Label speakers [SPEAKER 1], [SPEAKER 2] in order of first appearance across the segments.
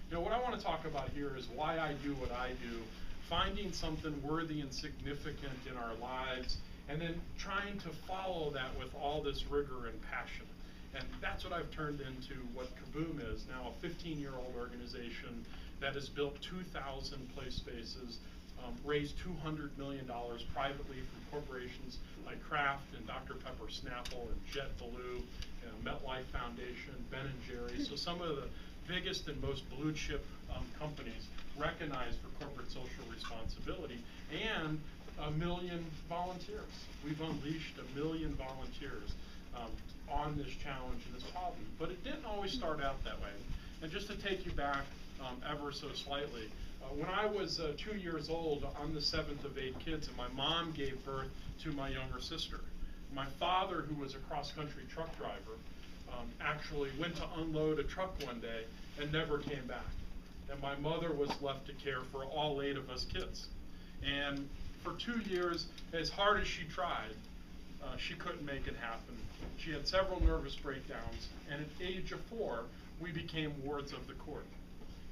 [SPEAKER 1] You know, what I want to talk about here is why I do what I do, finding something worthy and significant in our lives, and then trying to follow that with all this rigor and passion. And that's what I've turned into what KaBOOM is now, a 15-year-old organization that has built 2,000 play spaces, raised $200 million privately from corporations like Kraft and Dr. Pepper Snapple and JetBlue, MetLife Foundation, Ben & Jerry's. So some of the biggest and most blue chip companies recognized for corporate social responsibility, and 1 million volunteers. We've unleashed 1 million volunteers on this challenge and this problem. But it didn't always start out that way. And just to take you back ever so slightly, when I was 2 years old, I'm the 7th of 8 kids, and my mom gave birth to my younger sister. My father, who was a cross-country truck driver, actually went to unload a truck one day and never came back. And my mother was left to care for all 8 of us kids. And for 2 years, as hard as she tried, she couldn't make it happen. She had several nervous breakdowns, and at the age of 4, we became wards of the court.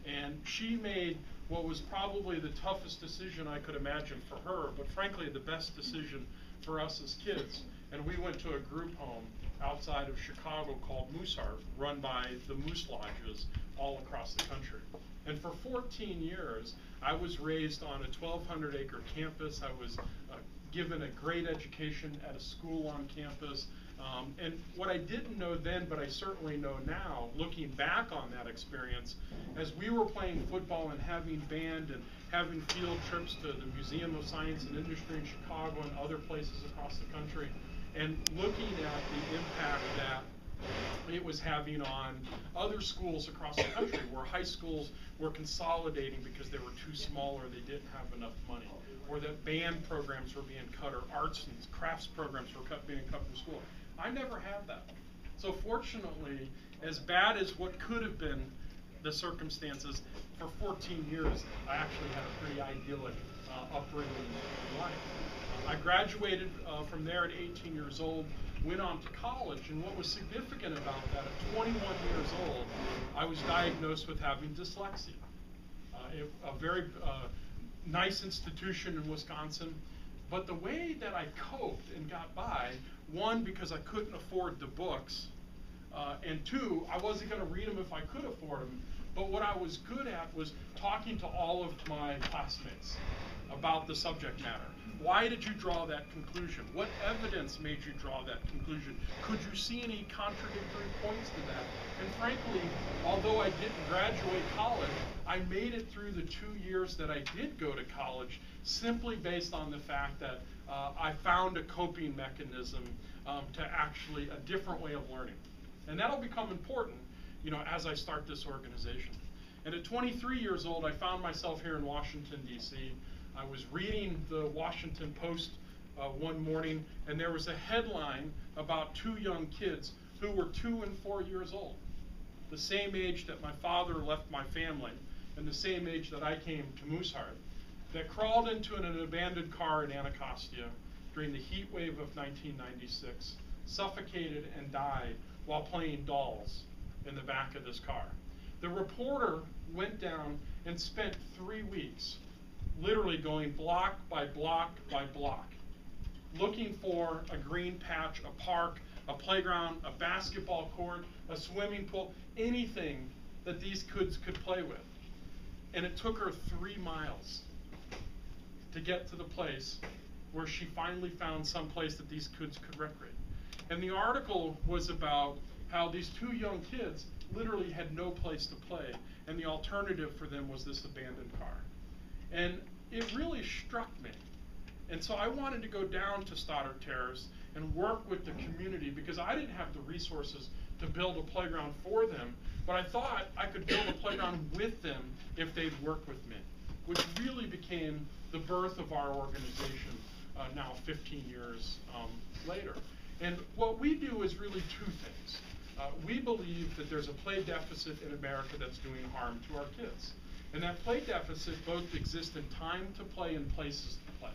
[SPEAKER 1] And she made what was probably the toughest decision I could imagine for her, but frankly the best decision for us as kids. And we went to a group home outside of Chicago called Mooseheart, run by the Moose Lodges all across the country. And for 14 years, I was raised on a 1,200-acre campus. I was given a great education at a school on campus. And what I didn't know then, but I certainly know now, looking back on that experience, as we were playing football and having band and having field trips to the Museum of Science and Industry in Chicago and other places across the country, and looking at the impact that it was having on other schools across the country, where high schools were consolidating because they were too small or they didn't have enough money, or that band programs were being cut, or arts and crafts programs were being cut from school. I never had that. So fortunately, as bad as what could have been the circumstances, for 14 years, I actually had a pretty idyllic upbringing in life. I graduated from there at 18 years old, went on to college, and what was significant about that, at 21 years old, I was diagnosed with having dyslexia. A very nice institution in Wisconsin, but the way that I coped and got by, one, because I couldn't afford the books, and two, I wasn't going to read them if I could afford them, but what I was good at was talking to all of my classmates about the subject matter. Why did you draw that conclusion? What evidence made you draw that conclusion? Could you see any contradictory points to that? And frankly, although I didn't graduate college, I made it through the 2 years that I did go to college simply based on the fact that I found a coping mechanism to actually a different way of learning. And that'll become important, you know, as I start this organization. And at 23 years old, I found myself here in Washington, D.C. I was reading the Washington Post one morning, and there was a headline about 2 young kids who were 2 and 4 years old, the same age that my father left my family, and the same age that I came to Mooseheart, that crawled into an abandoned car in Anacostia during the heat wave of 1996, suffocated and died while playing dolls in the back of this car. The reporter went down and spent 3 weeks literally going block by block by block, looking for a green patch, a park, a playground, a basketball court, a swimming pool, anything that these kids could play with. And it took her 3 miles to get to the place where she finally found some place that these kids could recreate. And the article was about how these 2 young kids literally had no place to play, and the alternative for them was this abandoned car. And it really struck me. And so I wanted to go down to Stoddard Terrace and work with the community, because I didn't have the resources to build a playground for them, but I thought I could build a playground with them if they'd work with me, which really became the birth of our organization now 15 years later. And what we do is really 2 things. We believe that there's a play deficit in America that's doing harm to our kids. And that play deficit both exists in time to play and places to play.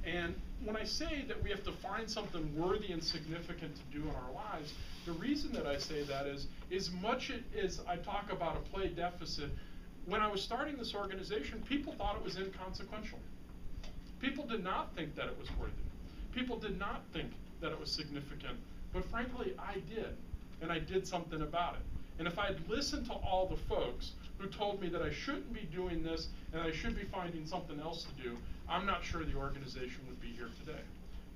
[SPEAKER 1] And when I say that we have to find something worthy and significant to do in our lives, the reason that I say that is, as much as I talk about a play deficit, when I was starting this organization, people thought it was inconsequential. People did not think that it was worthy. People did not think that it was significant. But frankly, I did. And I did something about it. And if I had listened to all the folks who told me that I shouldn't be doing this and I should be finding something else to do, I'm not sure the organization would be here today.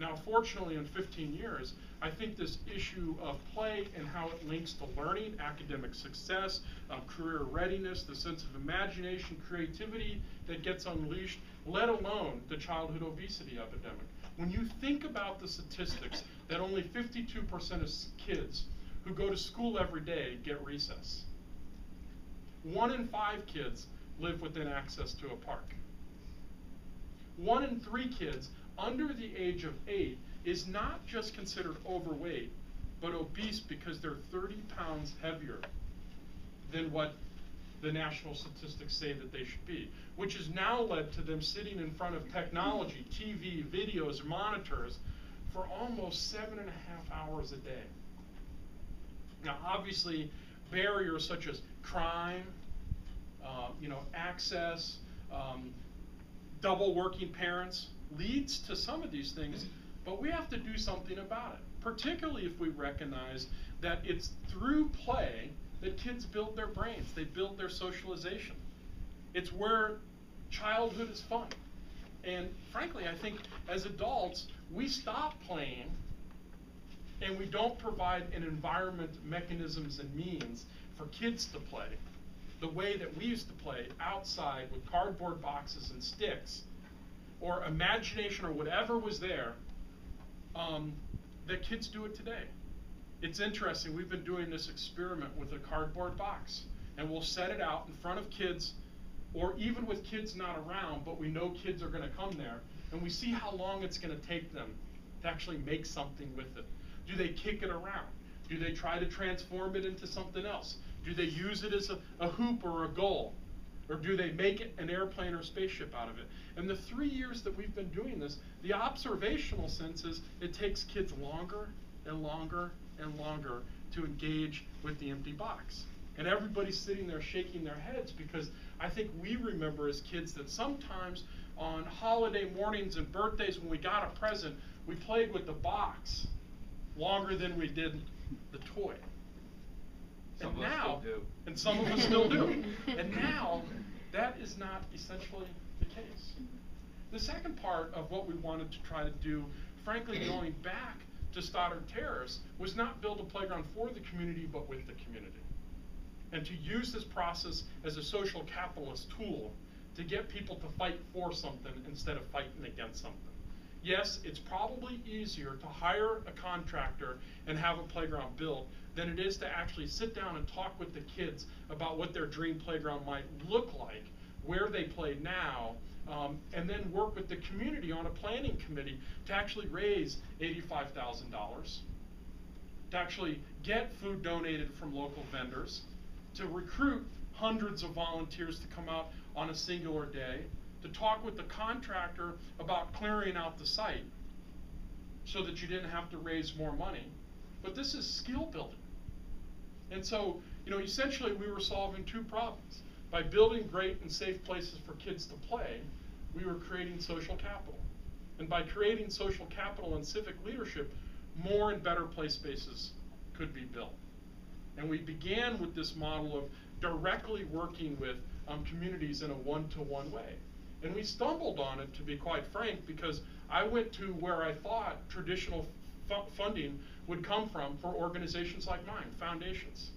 [SPEAKER 1] Now, fortunately, in 15 years, I think this issue of play and how it links to learning, academic success, career readiness, the sense of imagination, creativity that gets unleashed, let alone the childhood obesity epidemic. When you think about the statistics that only 52% of kids who go to school every day get recess. 1 in 5 kids live within access to a park. 1 in 3 kids under the age of 8 is not just considered overweight, but obese because they're 30 pounds heavier than what the national statistics say that they should be, which has now led to them sitting in front of technology, TV, videos, monitors, for almost 7.5 hours a day. Now, obviously, barriers such as crime, access, double working parents leads to some of these things, but we have to do something about it, particularly if we recognize that it's through play that kids build their brains, they build their socialization. It's where childhood is fun. And frankly, I think as adults, we stop playing and we don't provide an environment, mechanisms, and means for kids to play the way that we used to play outside with cardboard boxes and sticks, or imagination or whatever was there, that kids do it today. It's interesting, we've been doing this experiment with a cardboard box, and we'll set it out in front of kids, or even with kids not around, but we know kids are going to come there, and we see how long it's going to take them to actually make something with it. Do they kick it around? Do they try to transform it into something else? Do they use it as a hoop or a goal? Or do they make it an airplane or spaceship out of it? And the 3 years that we've been doing this, the observational sense is it takes kids longer and longer and longer to engage with the empty box. And everybody's sitting there shaking their heads because I think we remember as kids that sometimes on holiday mornings and birthdays when we got a present, we played with the box longer than we did the toy. And now, and some of us still do. And now, that is not essentially the case. The second part of what we wanted to try to do, frankly, going back to Stoddard Terrace, was not build a playground for the community, but with the community. And to use this process as a social capitalist tool to get people to fight for something instead of fighting against something. Yes, it's probably easier to hire a contractor and have a playground built than it is to actually sit down and talk with the kids about what their dream playground might look like, where they play now, and then work with the community on a planning committee to actually raise $85,000, to actually get food donated from local vendors, to recruit hundreds of volunteers to come out on a singular day, to talk with the contractor about clearing out the site so that you didn't have to raise more money. But this is skill building. And so, essentially we were solving 2 problems. By building great and safe places for kids to play, we were creating social capital. And by creating social capital and civic leadership, more and better play spaces could be built. And we began with this model of directly working with communities in a one-to-one way. And we stumbled on it, to be quite frank, because I went to where I thought traditional funding would come from for organizations like mine, foundations.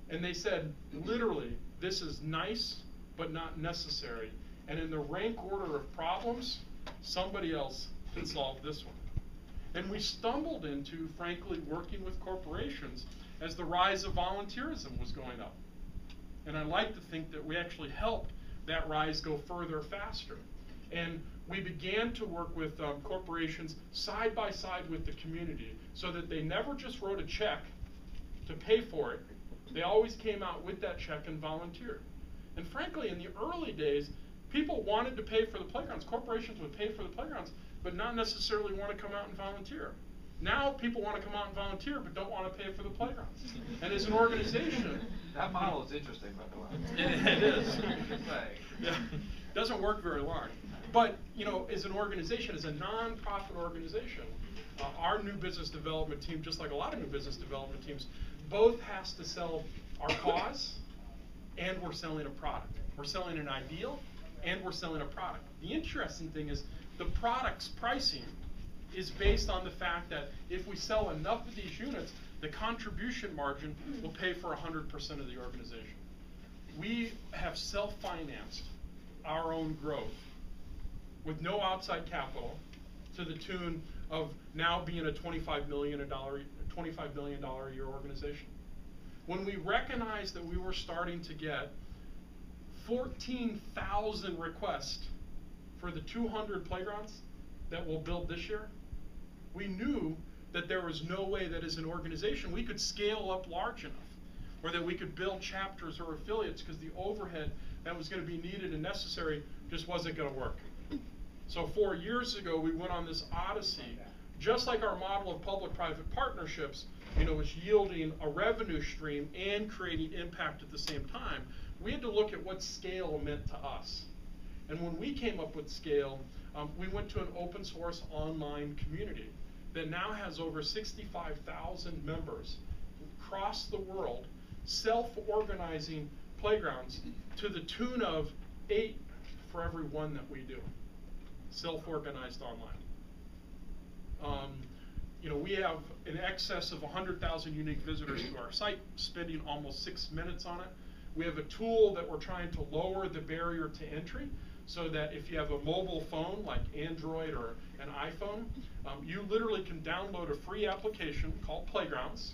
[SPEAKER 1] And they said, literally, this is nice, but not necessary. And in the rank order of problems, somebody else can solve this one. And we stumbled into, frankly, working with corporations as the rise of volunteerism was going up. And I like to think that we actually helped that rise go further faster. And we began to work with corporations side by side with the community so that they never just wrote a check to pay for it. They always came out with that check and volunteered. And frankly, in the early days, people wanted to pay for the playgrounds. Corporations would pay for the playgrounds, but not necessarily want to come out and volunteer. Now people want to come out and volunteer, but don't want to pay for the playgrounds. And as an organization,
[SPEAKER 2] that model is interesting, by the way.
[SPEAKER 1] It is. Yeah. Doesn't work very long. But you know, as an organization, as a non-profit organization, our new business development team, just like a lot of new business development teams, both has to sell our cause, and we're selling a product. We're selling an ideal, and we're selling a product. The interesting thing is the product's pricing is based on the fact that if we sell enough of these units, the contribution margin will pay for 100% of the organization. We have self-financed our own growth with no outside capital to the tune of now being a $25 million a year organization. When we recognized that we were starting to get 14,000 requests for the 200 playgrounds that we'll build this year, we knew that there was no way that as an organization we could scale up large enough, or that we could build chapters or affiliates, because the overhead that was going to be needed and necessary just wasn't going to work. So 4 years ago, we went on this odyssey, just like our model of public-private partnerships, you know, was yielding a revenue stream and creating impact at the same time. We had to look at what scale meant to us. And when we came up with scale, we went to an open source online community that now has over 65,000 members across the world, self-organizing playgrounds to the tune of 8 for every 1 that we do, self-organized online. You know, we have in excess of 100,000 unique visitors to our site, spending almost 6 minutes on it. We have a tool that we're trying to lower the barrier to entry, so that if you have a mobile phone like Android or an iPhone, you literally can download a free application called Playgrounds,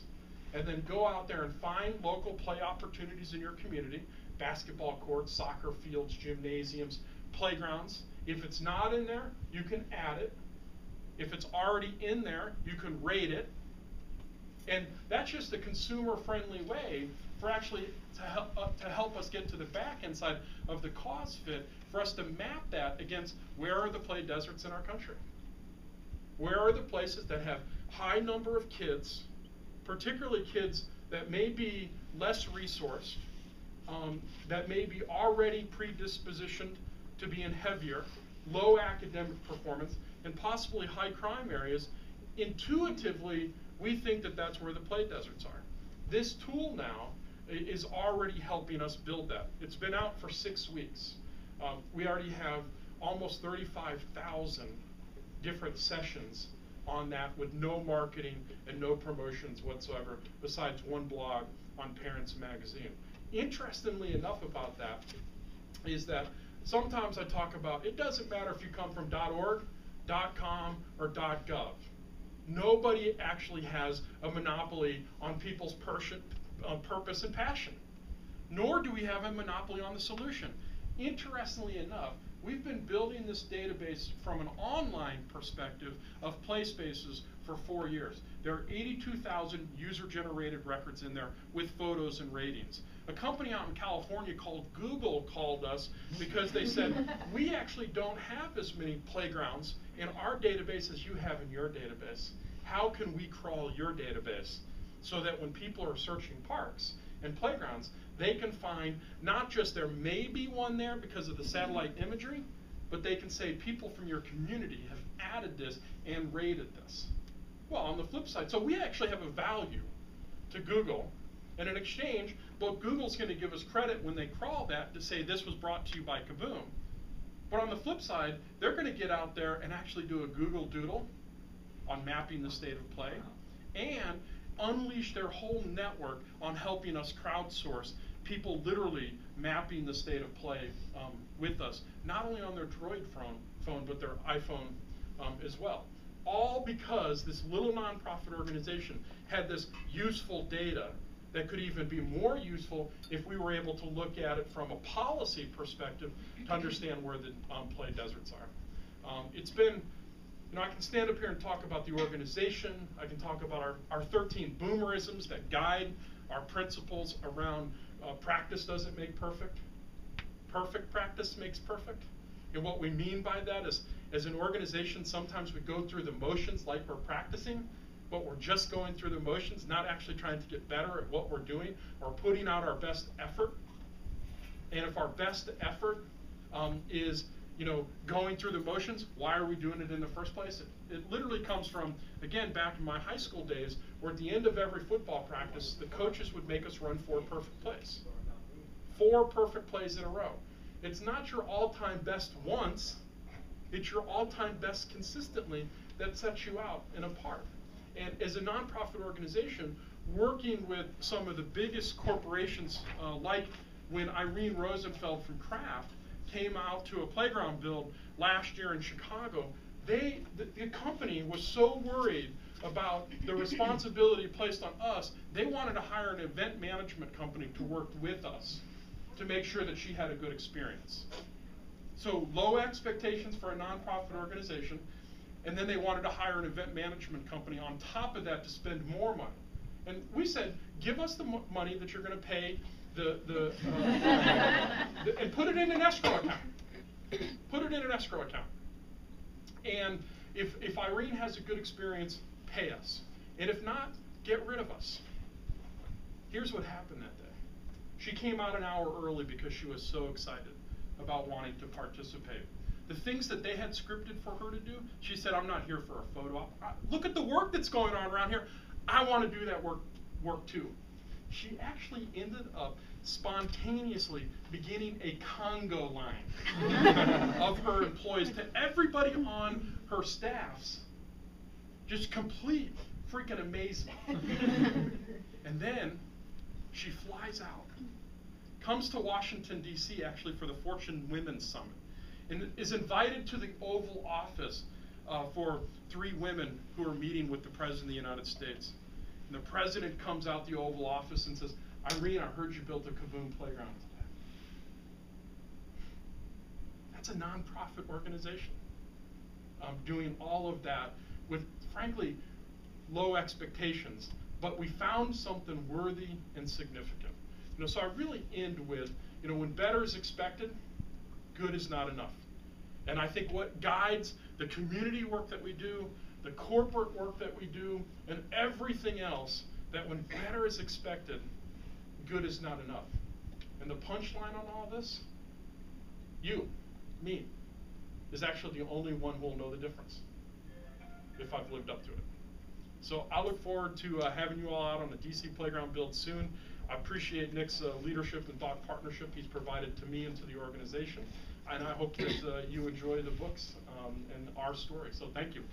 [SPEAKER 1] and then go out there and find local play opportunities in your community, basketball courts, soccer fields, gymnasiums, playgrounds. If it's not in there, you can add it. If it's already in there, you can rate it. And that's just a consumer-friendly way for actually to help us get to the back end side of the cause fit, for us to map that against where are the play deserts in our country. Where are the places that have high number of kids, particularly kids that may be less resourced, that may be already predispositioned to being heavier, low academic performance, and possibly high crime areas. Intuitively, we think that that's where the play deserts are. This tool now is already helping us build that. It's been out for 6 weeks. We already have almost 35,000 different sessions on that with no marketing and no promotions whatsoever, besides one blog on Parents Magazine. Interestingly enough about that is that sometimes I talk about, it doesn't matter if you come from .org, .com, or .gov. Nobody actually has a monopoly on people's purpose and passion, nor do we have a monopoly on the solution. Interestingly enough, we've been building this database from an online perspective of play spaces for 4 years. There are 82,000 user-generated records in there with photos and ratings. A company out in California called Google called us because they said, we actually don't have as many playgrounds in our database as you have in your database. How can we crawl your database so that when people are searching parks and playgrounds, they can find not just there may be one there because of the satellite imagery, but they can say people from your community have added this and rated this. Well, on the flip side, so we actually have a value to Google, and in exchange, both Google's going to give us credit when they crawl that to say this was brought to you by KaBOOM, but on the flip side, they're going to get out there and actually do a Google Doodle on mapping the state of play, and unleash their whole network on helping us crowdsource people literally mapping the state of play with us, not only on their Droid phone, but their iPhone as well. All because this little nonprofit organization had this useful data that could even be more useful if we were able to look at it from a policy perspective to understand where the play deserts are. It's been, you know, I can stand up here and talk about the organization. I can talk about our 13 boomerisms that guide our principles around practice doesn't make perfect. Perfect practice makes perfect. And what we mean by that is, as an organization, sometimes we go through the motions like we're practicing, but we're just going through the motions, not actually trying to get better at what we're doing or putting out our best effort. And if our best effort is, going through the motions, why are we doing it in the first place? It literally comes from, again, back in my high school days, where at the end of every football practice, the coaches would make us run 4 perfect plays. 4 perfect plays in a row. It's not your all-time best once, it's your all-time best consistently that sets you out and apart. And as a nonprofit organization, working with some of the biggest corporations, like when Irene Rosenfeld from Kraft came out to a playground build last year in Chicago, the company was so worried about the responsibility placed on us, they wanted to hire an event management company to work with us to make sure that she had a good experience. So low expectations for a nonprofit organization, and then they wanted to hire an event management company on top of that to spend more money. And we said, give us the money that you're going to pay and put it in an escrow account. Put it in an escrow account. And if Irene has a good experience, pay us. And if not, get rid of us. Here's what happened that day. She came out an hour early because she was so excited about wanting to participate. The things that they had scripted for her to do, she said, I'm not here for a photo op. Look at the work that's going on around here. I want to do that work too. She actually ended up spontaneously beginning a Congo line of her employees to everybody on her staffs. Just complete freaking amazement. And then she flies out, comes to Washington, D.C. actually for the Fortune Women's Summit, and is invited to the Oval Office for 3 women who are meeting with the President of the United States. And the President comes out the Oval Office and says, Irene, I heard you built a KaBOOM playground today. That's a nonprofit organization doing all of that with, frankly, low expectations. But we found something worthy and significant. So I really end with, when better is expected, good is not enough. And I think what guides the community work that we do, the corporate work that we do, and everything else, that when better is expected, good is not enough. And the punchline on all this, you, me, is actually the only one who will know the difference if I've lived up to it. So I look forward to having you all out on the DC Playground build soon. I appreciate Nick's leadership and thought partnership he's provided to me and to the organization. And I hope that you enjoy the books and our story. So thank you.